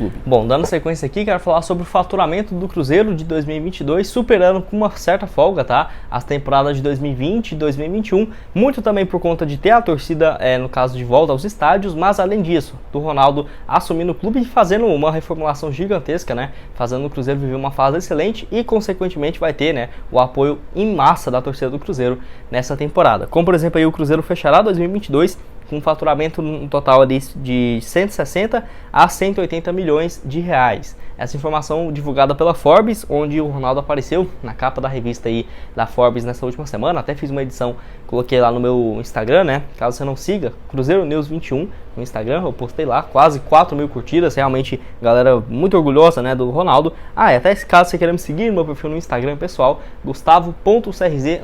clube. Bom, dando sequência aqui, quero falar sobre o faturamento do Cruzeiro de 2022, superando com uma certa folga, tá? As temporadas de 2020 e 2021, muito também por conta de ter a torcida, no caso de volta aos estádios, mas além disso, do Ronaldo assumindo o clube e fazendo uma reformulação gigantesca, né? Fazendo o Cruzeiro viver uma fase excelente e, consequentemente, vai ter, né, o apoio em massa da torcida do Cruzeiro nessa temporada. Como, por exemplo, aí o Cruzeiro fechará 2022 com um faturamento no total ali de 160 a 180 milhões de reais. Essa informação divulgada pela Forbes, onde o Ronaldo apareceu na capa da revista aí da Forbes nessa última semana. Até fiz uma edição, coloquei lá no meu Instagram, né? Caso você não siga, Cruzeiro News 21 no Instagram, eu postei lá, quase 4 mil curtidas, realmente galera muito orgulhosa, né, do Ronaldo. E até caso você queira me seguir no meu perfil no Instagram pessoal, Gustavo.crz_,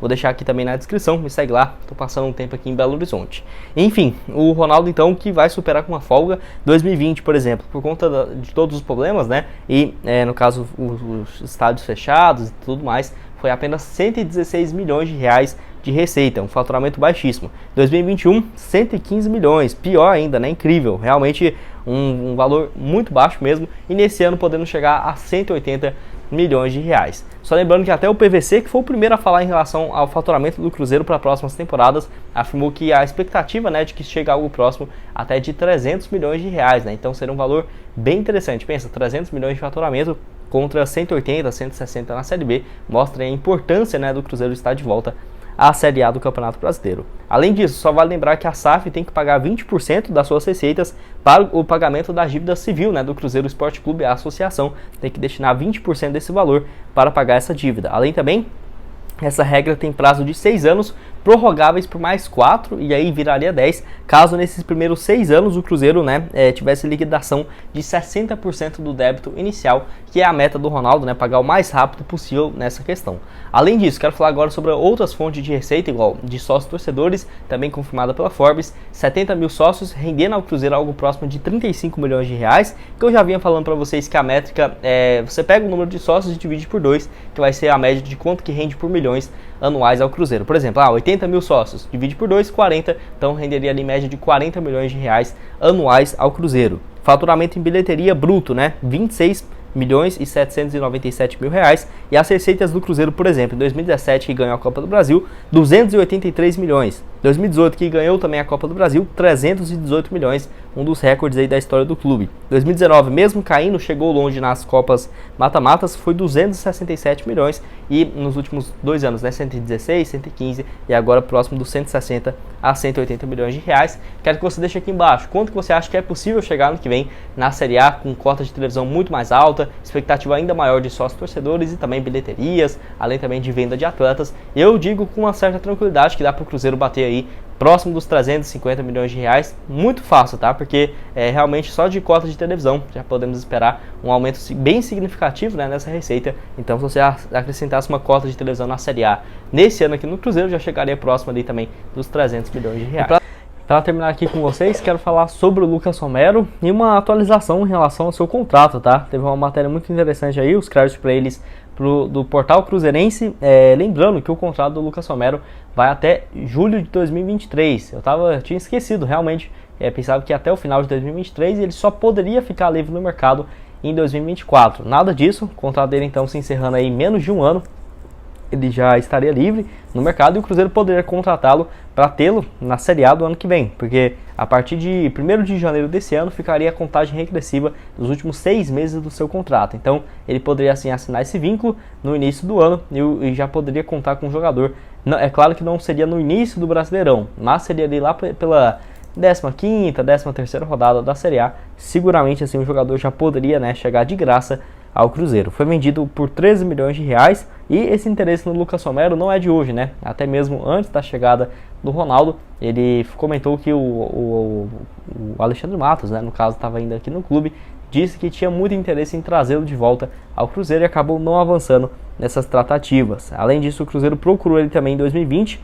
vou deixar aqui também na descrição, me segue lá, tô passando um tempo aqui em Belo Horizonte. Enfim, o Ronaldo então que vai superar com uma folga 2020, por exemplo, por conta de todos os problemas, né, e no caso os estádios fechados e tudo mais, foi apenas 116 milhões de reais de receita, um faturamento baixíssimo. 2021, 115 milhões, pior ainda, né? Incrível, realmente um valor muito baixo mesmo, e nesse ano podendo chegar a 180 milhões de reais. Só lembrando que até o PVC, que foi o primeiro a falar em relação ao faturamento do Cruzeiro para próximas temporadas, afirmou que a expectativa, né, de que chegue algo próximo até de 300 milhões de reais, né? Então seria um valor bem interessante. Pensa, 300 milhões de faturamento contra 180, 160 na Série B, mostra a importância, né, do Cruzeiro estar de volta à Série A do Campeonato Brasileiro. Além disso, só vale lembrar que a SAF tem que pagar 20% das suas receitas para o pagamento da dívida civil, né, do Cruzeiro Esporte Clube. A associação tem que destinar 20% desse valor para pagar essa dívida. Além também, essa regra tem prazo de 6 anos, prorrogáveis por mais 4, e aí viraria 10, caso nesses primeiros 6 anos o Cruzeiro, né, tivesse liquidação de 60% do débito inicial, que é a meta do Ronaldo, né, pagar o mais rápido possível nessa questão. Além disso, quero falar agora sobre outras fontes de receita, igual de sócios torcedores, também confirmada pela Forbes, 70 mil sócios, rendendo ao Cruzeiro algo próximo de 35 milhões de reais, que eu já vinha falando para vocês que a métrica você pega o número de sócios e divide por 2, que vai ser a média de quanto que rende por milhões anuais ao Cruzeiro. Por exemplo, 80 mil sócios, divide por 2, 40, então renderia ali média de 40 milhões de reais anuais ao Cruzeiro. Faturamento em bilheteria bruto, né, 26 milhões e 797 mil reais, e as receitas do Cruzeiro, por exemplo, em 2017, que ganhou a Copa do Brasil, 283 milhões, 2018, que ganhou também a Copa do Brasil, 318 milhões, um dos recordes aí da história do clube. 2019, mesmo caindo, chegou longe nas Copas mata-matas, foi 267 milhões, e nos últimos 2 anos, né, 116, 115, e agora próximo dos 160 a 180 milhões de reais. Quero que você deixe aqui embaixo quanto que você acha que é possível chegar no que vem na Série A, com cota de televisão muito mais alta, expectativa ainda maior de sócios torcedores e também bilheterias, além também de venda de atletas. Eu digo com uma certa tranquilidade que dá para o Cruzeiro bater aí próximo dos 350 milhões de reais, muito fácil, tá? Porque realmente só de cota de televisão já podemos esperar um aumento bem significativo, né, nessa receita. Então, se você acrescentasse uma cota de televisão na Série A nesse ano aqui no Cruzeiro, já chegaria próximo ali também dos 300 milhões de reais. Para terminar aqui com vocês, quero falar sobre o Lucas Romero e uma atualização em relação ao seu contrato, tá? Teve uma matéria muito interessante aí, os créditos para eles do portal Cruzeirense, lembrando que o contrato do Lucas Romero vai até julho de 2023. Eu tinha esquecido, realmente, pensava que até o final de 2023 ele só poderia ficar livre no mercado em 2024. Nada disso, o contrato dele então se encerrando aí em menos de um ano, ele já estaria livre no mercado e o Cruzeiro poderia contratá-lo para tê-lo na Série A do ano que vem, porque a partir de 1º de janeiro desse ano ficaria a contagem regressiva dos últimos 6 meses do seu contrato. Então ele poderia assim assinar esse vínculo no início do ano e já poderia contar com o jogador. Não, é claro que não seria no início do Brasileirão, mas seria ali lá pela 15ª, 13ª rodada da Série A. Seguramente assim o jogador já poderia, né, chegar de graça ao Cruzeiro. Foi vendido por 13 milhões de reais e esse interesse no Lucas Romero não é de hoje, né? Até mesmo antes da chegada do Ronaldo, ele comentou que o Alexandre Matos, né, no caso estava ainda aqui no clube, disse que tinha muito interesse em trazê-lo de volta ao Cruzeiro e acabou não avançando nessas tratativas. Além disso, o Cruzeiro procurou ele também em 2020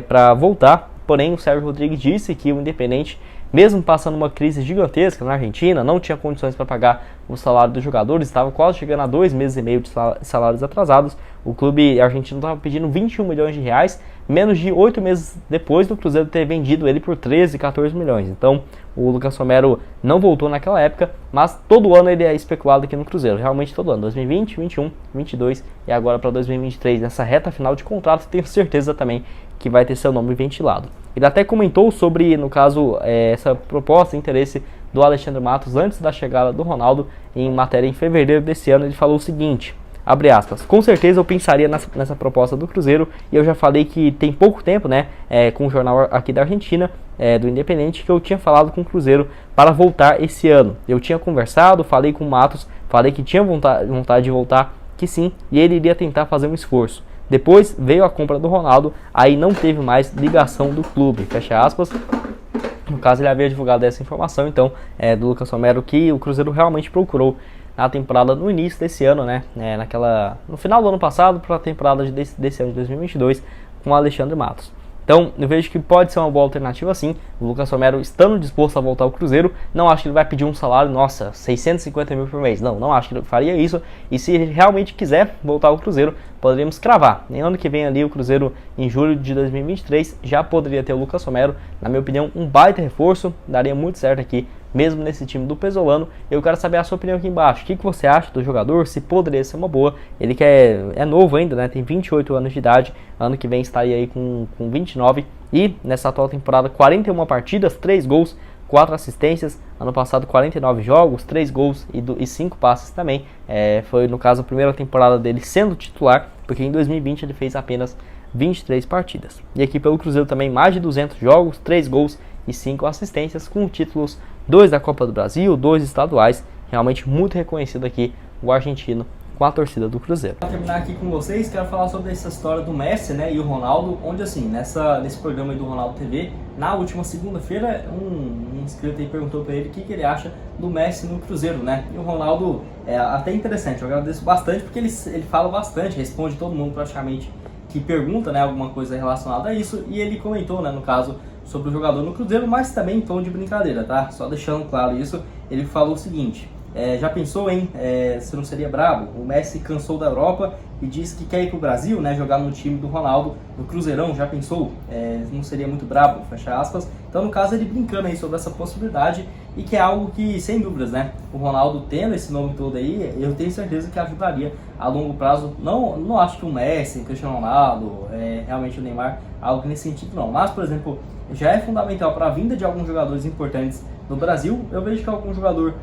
para voltar, porém o Sérgio Rodrigues disse que o Independente mesmo passando uma crise gigantesca na Argentina, não tinha condições para pagar o salário dos jogadores, estava quase chegando a 2 meses e meio de salários atrasados. O clube argentino estava pedindo 21 milhões de reais, menos de 8 meses depois do Cruzeiro ter vendido ele por 13, 14 milhões. Então, o Lucas Romero não voltou naquela época, mas todo ano ele é especulado aqui no Cruzeiro, realmente todo ano, 2020, 21, 22 e agora para 2023, nessa reta final de contrato, tenho certeza também que vai ter seu nome ventilado. Ele até comentou sobre, no caso, essa proposta, interesse do Alexandre Matos antes da chegada do Ronaldo, em matéria em fevereiro desse ano. Ele falou o seguinte, abre aspas, com certeza eu pensaria nessa proposta do Cruzeiro, e eu já falei que tem pouco tempo, né, com o jornal aqui da Argentina, do Independente, que eu tinha falado com o Cruzeiro para voltar esse ano. Eu tinha conversado, falei com o Matos, falei que tinha vontade de voltar, que sim, e ele iria tentar fazer um esforço. Depois veio a compra do Ronaldo, aí não teve mais ligação do clube, fecha aspas. No caso, ele havia divulgado essa informação, então, do Lucas Romero, que o Cruzeiro realmente procurou na temporada no início desse ano, né, no final do ano passado para a temporada desse ano de 2022 com o Alexandre Matos. Então, eu vejo que pode ser uma boa alternativa sim, o Lucas Romero estando disposto a voltar ao Cruzeiro. Não acho que ele vai pedir um salário, nossa, 650 mil por mês, não acho que ele faria isso, e se ele realmente quiser voltar ao Cruzeiro, poderíamos cravar. Nem ano que vem ali, o Cruzeiro em julho de 2023, já poderia ter o Lucas Romero, na minha opinião, um baita reforço, daria muito certo aqui, mesmo nesse time do Pesolano. Eu quero saber a sua opinião aqui embaixo. O que você acha do jogador? Se poderia ser uma boa. Ele que é novo ainda, né? Tem 28 anos de idade. Ano que vem estaria aí com 29. E nessa atual temporada, 41 partidas, 3 gols, 4 assistências. Ano passado, 49 jogos, 3 gols e 5 passes também. Foi, no caso, a primeira temporada dele sendo titular, porque em 2020 ele fez apenas 23 partidas. E aqui pelo Cruzeiro também, mais de 200 jogos, 3 gols e 5 assistências, com títulos 2 da Copa do Brasil, 2 estaduais. Realmente muito reconhecido aqui o argentino com a torcida do Cruzeiro. Para terminar aqui com vocês, quero falar sobre essa história do Messi, né, e o Ronaldo, onde assim, nesse programa aí do Ronaldo TV, na última segunda-feira, um inscrito aí perguntou para ele o que ele acha do Messi no Cruzeiro, né, e o Ronaldo é até interessante, eu agradeço bastante, porque ele fala bastante, responde todo mundo praticamente que pergunta, né, alguma coisa relacionada a isso, e ele comentou, né, no caso, sobre o jogador no Cruzeiro, mas também em tom de brincadeira, tá? Só deixando claro isso, ele falou o seguinte, já pensou, hein, se não seria brabo? O Messi cansou da Europa e disse que quer ir pro Brasil, né, jogar no time do Ronaldo, no Cruzeirão, já pensou? Não seria muito brabo, fecha aspas. Então, no caso, ele brincando aí sobre essa possibilidade, e que é algo que, sem dúvidas, né, o Ronaldo tendo esse nome todo aí, eu tenho certeza que ajudaria a longo prazo. Não acho que o Messi, o Cristiano Ronaldo, realmente o Neymar, algo nesse sentido não, mas, por exemplo, já é fundamental para a vinda de alguns jogadores importantes no Brasil. Eu vejo que algum jogador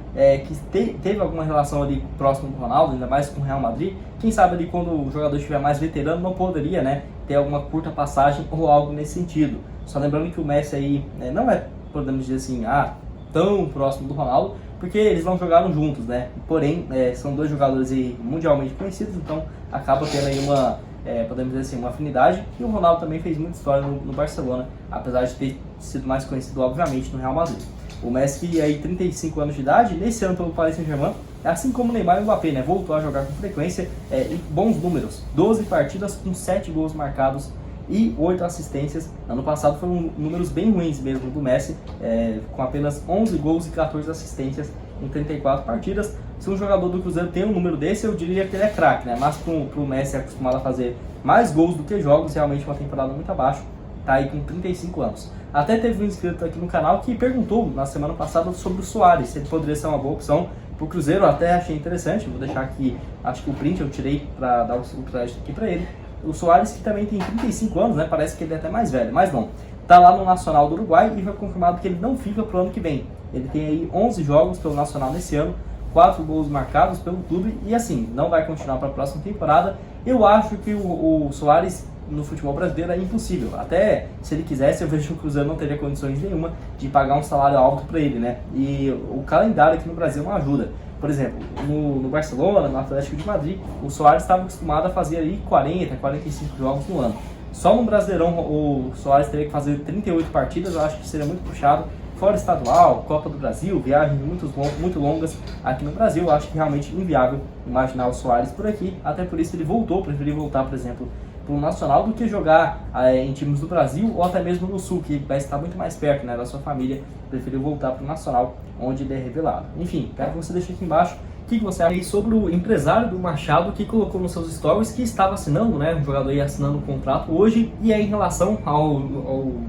que teve alguma relação ali próximo do Ronaldo, ainda mais com o Real Madrid, quem sabe ali quando o jogador estiver mais veterano, não poderia, né, ter alguma curta passagem ou algo nesse sentido. Só lembrando que o Messi aí não é, podemos dizer assim, tão próximo do Ronaldo, porque eles não jogaram juntos, né, porém são dois jogadores aí mundialmente conhecidos, então acaba tendo aí podemos dizer assim, uma afinidade. E o Ronaldo também fez muita história no Barcelona, apesar de ter sido mais conhecido, obviamente, no Real Madrid. O Messi, aí 35 anos de idade, nesse ano pelo Paris Saint-Germain, assim como o Neymar e o Mbappé, né, voltou a jogar com frequência e bons números, 12 partidas com 7 gols marcados e 8 assistências. Ano passado foram números bem ruins mesmo do Messi, com apenas 11 gols e 14 assistências em 34 partidas. Se um jogador do Cruzeiro tem um número desse, eu diria que ele é craque, né? Mas pro Messi acostumado a fazer mais gols do que jogos, realmente uma temporada muito abaixo, tá aí com 35 anos. Até teve um inscrito aqui no canal que perguntou na semana passada sobre o Suárez, se ele poderia ser uma boa opção pro Cruzeiro. Eu até achei interessante, vou deixar aqui, acho que o print eu tirei para dar o crédito aqui para ele. O Suárez, que também tem 35 anos, né? Parece que ele é até mais velho, mas não. Tá lá no Nacional do Uruguai e foi confirmado que ele não fica pro ano que vem. Ele tem aí 11 jogos pelo Nacional nesse ano, 4 gols marcados pelo clube e assim, não vai continuar para a próxima temporada. Eu acho que o Suárez no futebol brasileiro é impossível. Até se ele quisesse, eu vejo que o Cruzeiro não teria condições nenhuma de pagar um salário alto para ele, né? E o calendário aqui no Brasil não ajuda. Por exemplo, no Barcelona, no Atlético de Madrid, o Suárez estava acostumado a fazer aí 40, 45 jogos no ano. Só no Brasileirão o Suárez teria que fazer 38 partidas, eu acho que seria muito puxado. Fora estadual, Copa do Brasil, viagens muito longas aqui no Brasil, eu acho que realmente inviável imaginar o Suárez por aqui. Até por isso ele preferiu voltar, por exemplo, para o Nacional do que jogar em times do Brasil ou até mesmo no Sul, que vai estar muito mais perto, né, da sua família. Preferiu voltar para o Nacional, onde ele é revelado. Enfim, quero que você deixe aqui embaixo o que você acha aí sobre o empresário do Machado, que colocou nos seus stories que estava assinando, né, um jogador aí assinando um contrato hoje, e aí em relação ao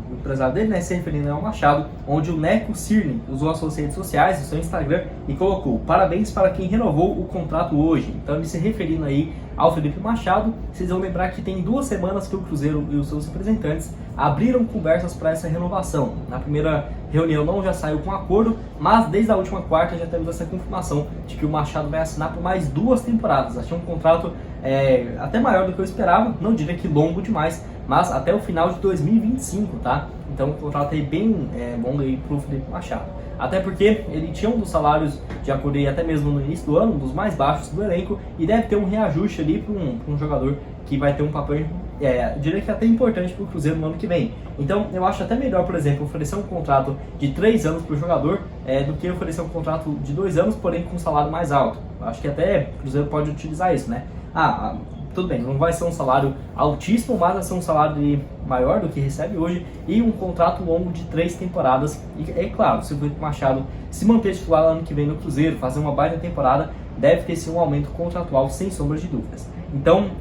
empresário dele, né, se referindo ao Machado, onde o Neco Cirne usou as suas redes sociais, o seu Instagram, e colocou: parabéns para quem renovou o contrato hoje. Então ele se referindo aí ao Felipe Machado. Vocês vão lembrar que tem 2 semanas que o Cruzeiro e os seus representantes abriram conversas para essa renovação. Na primeira reunião não já saiu com acordo, mas desde a última quarta já temos essa confirmação de que o Machado vai assinar por mais 2 temporadas. Achei um contrato até maior do que eu esperava, não diria que longo demais, mas até o final de 2025, tá? Então o contrato aí bem bom aí pro Felipe Machado. Até porque ele tinha um dos salários, de acordo aí até mesmo no início do ano, um dos mais baixos do elenco, e deve ter um reajuste ali para um jogador que vai ter um papel, diria que até importante para o Cruzeiro no ano que vem. Então eu acho até melhor, por exemplo, oferecer um contrato de 3 anos para o jogador do que oferecer um contrato de 2 anos, porém com um salário mais alto. Eu acho que até o Cruzeiro pode utilizar isso, né? Tudo bem, não vai ser um salário altíssimo, mas vai ser um salário maior do que recebe hoje e um contrato longo de 3 temporadas. E é claro, se o Felipe Machado se manter titular ano que vem no Cruzeiro, fazer uma baita temporada, deve ter sim um aumento contratual, sem sombra de dúvidas. Então,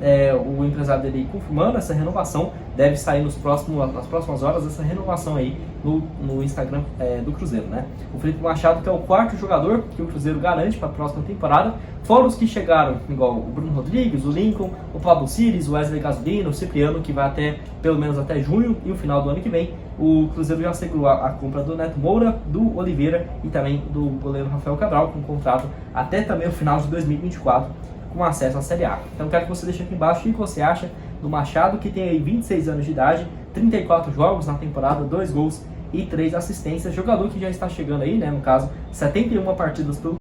o empresário dele confirmando essa renovação, deve sair nas próximas horas essa renovação aí no Instagram do Cruzeiro, né? O Felipe Machado, que é o 4º jogador que o Cruzeiro garante para a próxima temporada, fora os que chegaram, igual o Bruno Rodrigues, o Lincoln, o Pablo Ciris, o Wesley Gasolino, o Cipriano, que vai pelo menos até junho e o final do ano que vem. O Cruzeiro já assegurou a compra do Neto Moura, do Oliveira e também do goleiro Rafael Cabral, com contrato até também o final de 2024, com acesso à Série A. Então quero que você deixe aqui embaixo o que você acha do Machado, que tem aí 26 anos de idade, 34 jogos na temporada, 2 gols e 3 assistências. Jogador que já está chegando aí, né, no caso, 71 partidas pelo